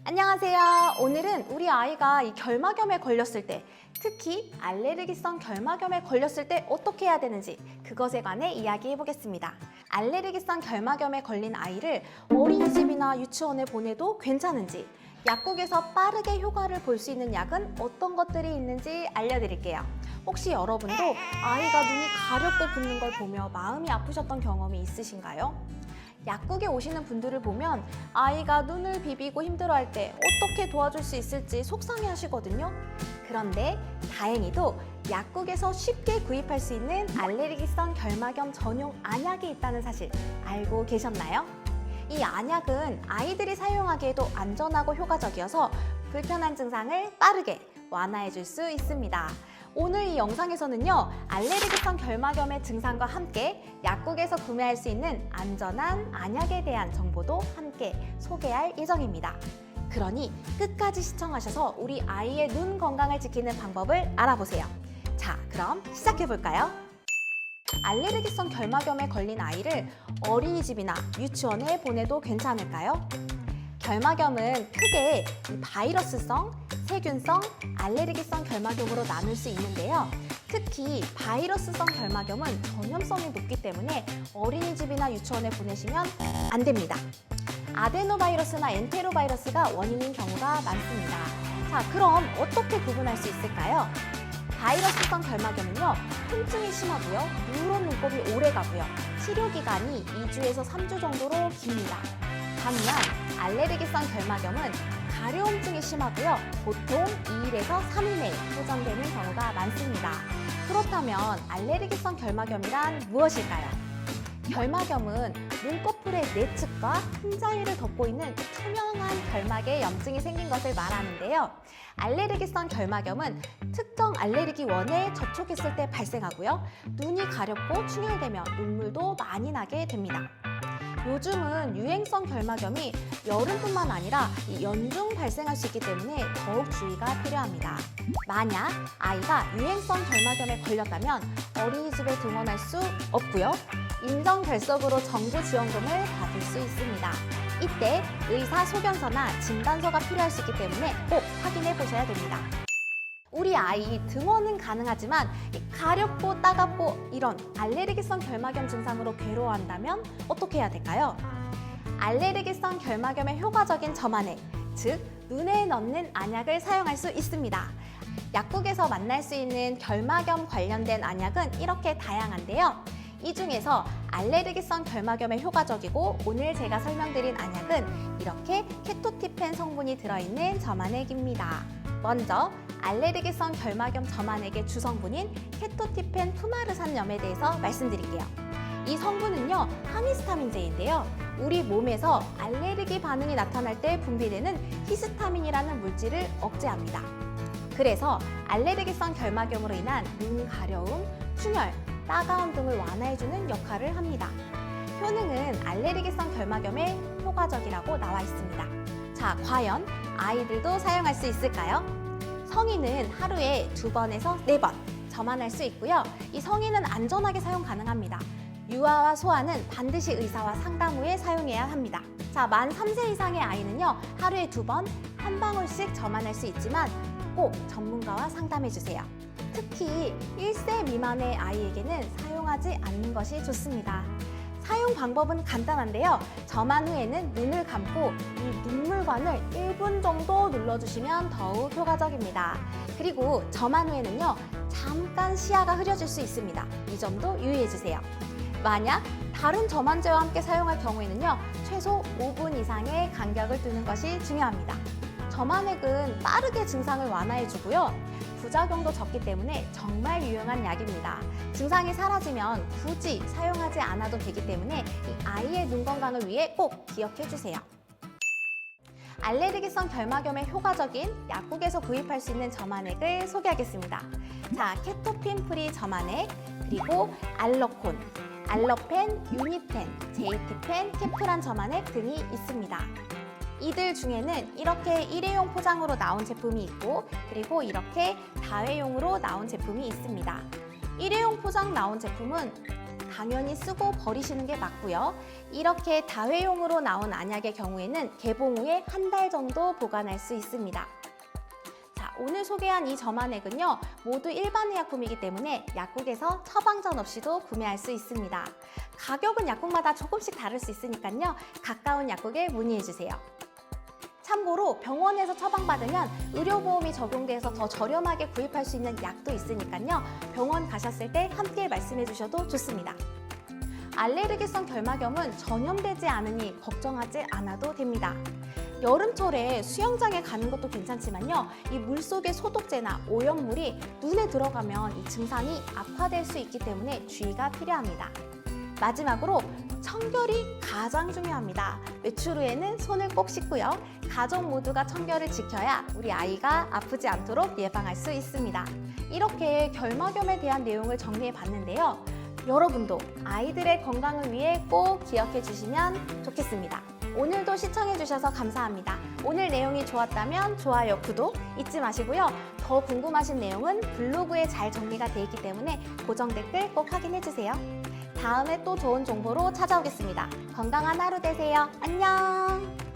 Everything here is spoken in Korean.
안녕하세요. 오늘은 우리 아이가 이 결막염에 걸렸을 때, 특히 알레르기성 결막염에 걸렸을 때 어떻게 해야 되는지 그것에 관해 이야기해 보겠습니다. 알레르기성 결막염에 걸린 아이를 어린이집이나 유치원에 보내도 괜찮은지, 약국에서 빠르게 효과를 볼 수 있는 약은 어떤 것들이 있는지 알려드릴게요. 혹시 여러분도 아이가 눈이 가렵고 붓는 걸 보며 마음이 아프셨던 경험이 있으신가요? 약국에 오시는 분들을 보면 아이가 눈을 비비고 힘들어할 때 어떻게 도와줄 수 있을지 속상해 하시거든요. 그런데 다행히도 약국에서 쉽게 구입할 수 있는 알레르기성 결막염 전용 안약이 있다는 사실 알고 계셨나요? 이 안약은 아이들이 사용하기에도 안전하고 효과적이어서 불편한 증상을 빠르게 완화해 줄 수 있습니다. 오늘 이 영상에서는요, 알레르기성 결막염의 증상과 함께 약국에서 구매할 수 있는 안전한 안약에 대한 정보도 함께 소개할 예정입니다. 그러니 끝까지 시청하셔서 우리 아이의 눈 건강을 지키는 방법을 알아보세요. 자, 그럼 시작해 볼까요? 알레르기성 결막염에 걸린 아이를 어린이집이나 유치원에 보내도 괜찮을까요? 결막염은 크게 바이러스성, 세균성, 알레르기성 결막염으로 나눌 수 있는데요. 특히 바이러스성 결막염은 전염성이 높기 때문에 어린이집이나 유치원에 보내시면 안 됩니다. 아데노바이러스나 엔테로바이러스가 원인인 경우가 많습니다. 자, 그럼 어떻게 구분할 수 있을까요? 바이러스성 결막염은요, 통증이 심하고요, 누런 눈곱이 오래 가고요, 치료 기간이 2주에서 3주 정도로 깁니다. 반면 알레르기성 결막염은 가려움증이 심하고요, 보통 2일에서 3일 내에 호전되는 경우가 많습니다. 그렇다면 알레르기성 결막염이란 무엇일까요? 결막염은 눈꺼풀의 내측과 흰자위를 덮고 있는 투명한 결막에 염증이 생긴 것을 말하는데요. 알레르기성 결막염은 특정 알레르기 원에 접촉했을 때 발생하고요, 눈이 가렵고 충혈되며 눈물도 많이 나게 됩니다. 요즘은 유행성 결막염이 여름뿐만 아니라 연중 발생할 수 있기 때문에 더욱 주의가 필요합니다. 만약 아이가 유행성 결막염에 걸렸다면 어린이집에 등원할 수 없고요, 인정 결석으로 정부 지원금을 받을 수 있습니다. 이때 의사 소견서나 진단서가 필요할 수 있기 때문에 꼭 확인해 보셔야 됩니다. 우리 아이 등원은 가능하지만 가렵고 따갑고 이런 알레르기성 결막염 증상으로 괴로워한다면 어떻게 해야 될까요? 알레르기성 결막염에 효과적인 점안액, 즉 눈에 넣는 안약을 사용할 수 있습니다. 약국에서 만날 수 있는 결막염 관련된 안약은 이렇게 다양한데요. 이 중에서 알레르기성 결막염에 효과적이고 오늘 제가 설명드린 안약은 이렇게 케토티펜 성분이 들어있는 점안액입니다. 먼저 알레르기성 결막염 점안액의 주성분인 케토티펜 푸마르산염에 대해서 말씀드릴게요. 이 성분은요, 항히스타민제인데요. 우리 몸에서 알레르기 반응이 나타날 때 분비되는 히스타민이라는 물질을 억제합니다. 그래서 알레르기성 결막염으로 인한 눈 가려움, 충혈, 따가움 등을 완화해주는 역할을 합니다. 효능은 알레르기성 결막염에 효과적이라고 나와 있습니다. 자, 과연 아이들도 사용할 수 있을까요? 성인은 하루에 2번에서 4번 점안할 수 있고요. 이 성인은 안전하게 사용 가능합니다. 유아와 소아는 반드시 의사와 상담 후에 사용해야 합니다. 자, 만 3세 이상의 아이는요, 하루에 2번, 한 방울씩 점안할 수 있지만 꼭 전문가와 상담해 주세요. 특히 1세 미만의 아이에게는 사용하지 않는 것이 좋습니다. 사용 방법은 간단한데요. 점안 후에는 눈을 감고 이 눈물관을 1분 정도 눌러주시면 더욱 효과적입니다. 그리고 점안 후에는요, 잠깐 시야가 흐려질 수 있습니다. 이 점도 유의해주세요. 만약 다른 점안제와 함께 사용할 경우에는요, 최소 5분 이상의 간격을 두는 것이 중요합니다. 점안액은 빠르게 증상을 완화해주고요, 부작용도 적기 때문에 정말 유용한 약입니다. 증상이 사라지면 굳이 사용하지 않아도 되기 때문에 이 아이의 눈 건강을 위해 꼭 기억해 주세요. 알레르기성 결막염에 효과적인 약국에서 구입할 수 있는 점안액을 소개하겠습니다. 자, 케토핀 프리 점안액, 그리고 알러콘, 알러펜, 유니텐, 제이티펜, 케프란 점안액 등이 있습니다. 이들 중에는 이렇게 일회용 포장으로 나온 제품이 있고, 그리고 이렇게 다회용으로 나온 제품이 있습니다. 일회용 포장 나온 제품은 당연히 쓰고 버리시는 게 맞고요. 이렇게 다회용으로 나온 안약의 경우에는 개봉 후에 한 달 정도 보관할 수 있습니다. 자, 오늘 소개한 이 점안액은요, 모두 일반 의약품이기 때문에 약국에서 처방전 없이도 구매할 수 있습니다. 가격은 약국마다 조금씩 다를 수 있으니까요, 가까운 약국에 문의해주세요. 참고로 병원에서 처방받으면 의료보험이 적용돼서 더 저렴하게 구입할 수 있는 약도 있으니까요, 병원 가셨을 때 함께 말씀해 주셔도 좋습니다. 알레르기성 결막염은 전염되지 않으니 걱정하지 않아도 됩니다. 여름철에 수영장에 가는 것도 괜찮지만요, 이 물속의 소독제나 오염물이 눈에 들어가면 이 증상이 악화될 수 있기 때문에 주의가 필요합니다. 마지막으로 청결이 가장 중요합니다. 외출 후에는 손을 꼭 씻고요. 가족 모두가 청결을 지켜야 우리 아이가 아프지 않도록 예방할 수 있습니다. 이렇게 결막염에 대한 내용을 정리해 봤는데요. 여러분도 아이들의 건강을 위해 꼭 기억해 주시면 좋겠습니다. 오늘도 시청해 주셔서 감사합니다. 오늘 내용이 좋았다면 좋아요, 구독 잊지 마시고요. 더 궁금하신 내용은 블로그에 잘 정리가 되어 있기 때문에 고정 댓글 꼭 확인해 주세요. 다음에 또 좋은 정보로 찾아오겠습니다. 건강한 하루 되세요. 안녕!